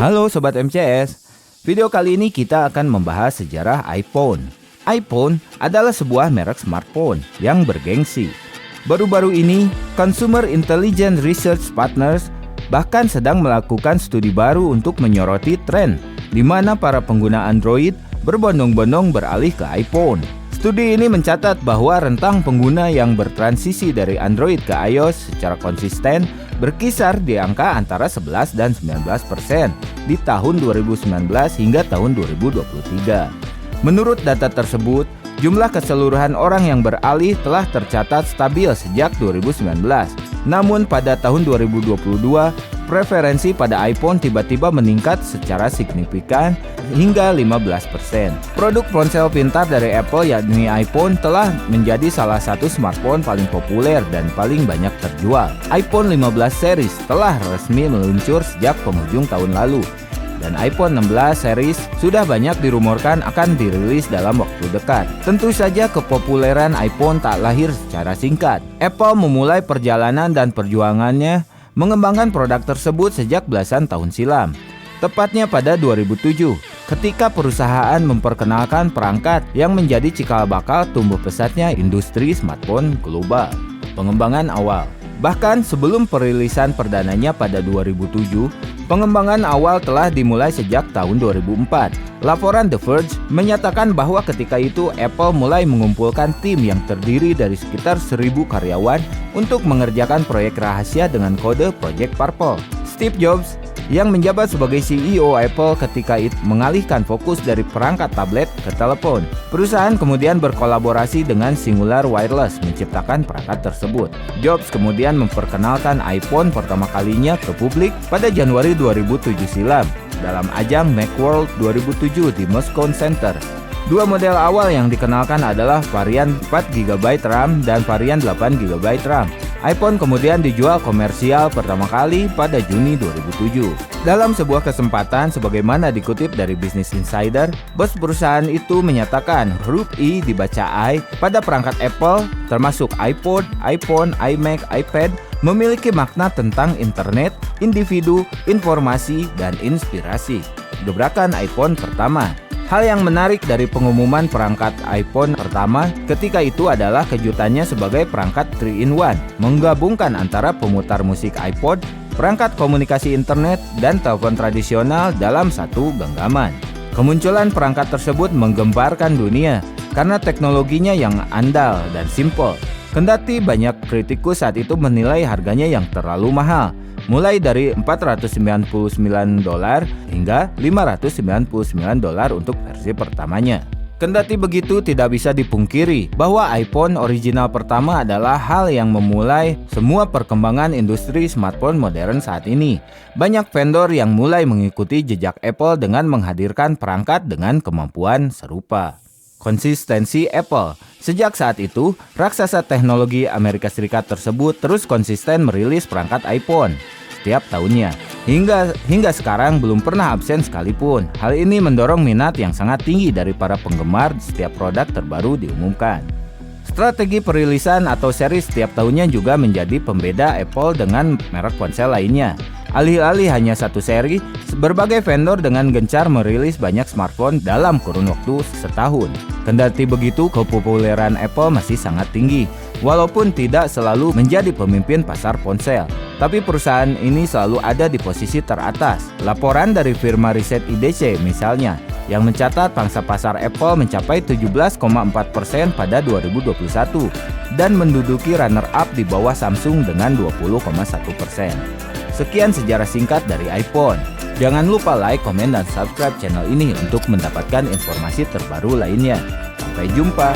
Halo Sobat MCS, video kali ini kita akan membahas sejarah iPhone. iPhone adalah sebuah merek smartphone yang bergengsi. Baru-baru ini, Consumer Intelligence Research Partners bahkan sedang melakukan studi baru untuk menyoroti tren di mana para pengguna Android berbondong-bondong beralih ke iPhone. Studi ini mencatat bahwa rentang pengguna yang bertransisi dari Android ke iOS secara konsisten berkisar di angka antara 11 dan 19% di tahun 2019 hingga tahun 2023. Menurut data tersebut, jumlah keseluruhan orang yang beralih telah tercatat stabil sejak 2019. Namun pada tahun 2022, preferensi pada iPhone tiba-tiba meningkat secara signifikan hingga 15%. Produk ponsel pintar dari Apple yakni iPhone telah menjadi salah satu smartphone paling populer dan paling banyak terjual. iPhone 15 series telah resmi meluncur sejak penghujung tahun lalu. Dan iPhone 16 series sudah banyak dirumorkan akan dirilis dalam waktu dekat. Tentu saja kepopuleran iPhone tak lahir secara singkat. Apple memulai perjalanan dan perjuangannya mengembangkan produk tersebut sejak belasan tahun silam. Tepatnya pada 2007, ketika perusahaan memperkenalkan perangkat yang menjadi cikal bakal tumbuh pesatnya industri smartphone global. Pengembangan awal. Bahkan sebelum perilisan perdananya pada 2007, pengembangan awal telah dimulai sejak tahun 2004. Laporan The Verge menyatakan bahwa ketika itu Apple mulai mengumpulkan tim yang terdiri dari sekitar 1.000 karyawan untuk mengerjakan proyek rahasia dengan kode Project Purple. Steve Jobs yang menjabat sebagai CEO Apple ketika itu mengalihkan fokus dari perangkat tablet ke telepon. Perusahaan kemudian berkolaborasi dengan Singular Wireless menciptakan perangkat tersebut. Jobs kemudian memperkenalkan iPhone pertama kalinya ke publik pada Januari 2007 silam dalam ajang Macworld 2007 di Moscone Center. Dua model awal yang dikenalkan adalah varian 4GB RAM dan varian 8GB RAM. iPhone kemudian dijual komersial pertama kali pada Juni 2007. Dalam sebuah kesempatan, sebagaimana dikutip dari Business Insider, bos perusahaan itu menyatakan huruf I dibaca I pada perangkat Apple, termasuk iPod, iPhone, iMac, iPad, memiliki makna tentang internet, individu, informasi, dan inspirasi. Gebrakan iPhone pertama. Hal yang menarik dari pengumuman perangkat iPhone pertama ketika itu adalah kejutannya sebagai perangkat 3-in-1, menggabungkan antara pemutar musik iPod, perangkat komunikasi internet, dan telepon tradisional dalam satu genggaman. Kemunculan perangkat tersebut menggemparkan dunia karena teknologinya yang andal dan simpel. Kendati banyak kritikus saat itu menilai harganya yang terlalu mahal, mulai dari $499 hingga $599 untuk versi pertamanya. Kendati begitu, tidak bisa dipungkiri bahwa iPhone original pertama adalah hal yang memulai semua perkembangan industri smartphone modern saat ini. Banyak vendor yang mulai mengikuti jejak Apple dengan menghadirkan perangkat dengan kemampuan serupa. Konsistensi Apple. Sejak saat itu, raksasa teknologi Amerika Serikat tersebut terus konsisten merilis perangkat iPhone setiap tahunnya. Hingga sekarang belum pernah absen sekalipun. Hal ini mendorong minat yang sangat tinggi dari para penggemar setiap produk terbaru diumumkan. Strategi perilisan atau seri setiap tahunnya juga menjadi pembeda Apple dengan merek ponsel lainnya. Alih-alih hanya satu seri, berbagai vendor dengan gencar merilis banyak smartphone dalam kurun waktu setahun. Kendati begitu, kepopuleran Apple masih sangat tinggi, walaupun tidak selalu menjadi pemimpin pasar ponsel. Tapi perusahaan ini selalu ada di posisi teratas. Laporan dari firma riset IDC misalnya, yang mencatat pangsa pasar Apple mencapai 17,4% pada 2021 dan menduduki runner-up di bawah Samsung dengan 20,1%. Sekian sejarah singkat dari iPhone. Jangan lupa like, komen, dan subscribe channel ini untuk mendapatkan informasi terbaru lainnya. Sampai jumpa.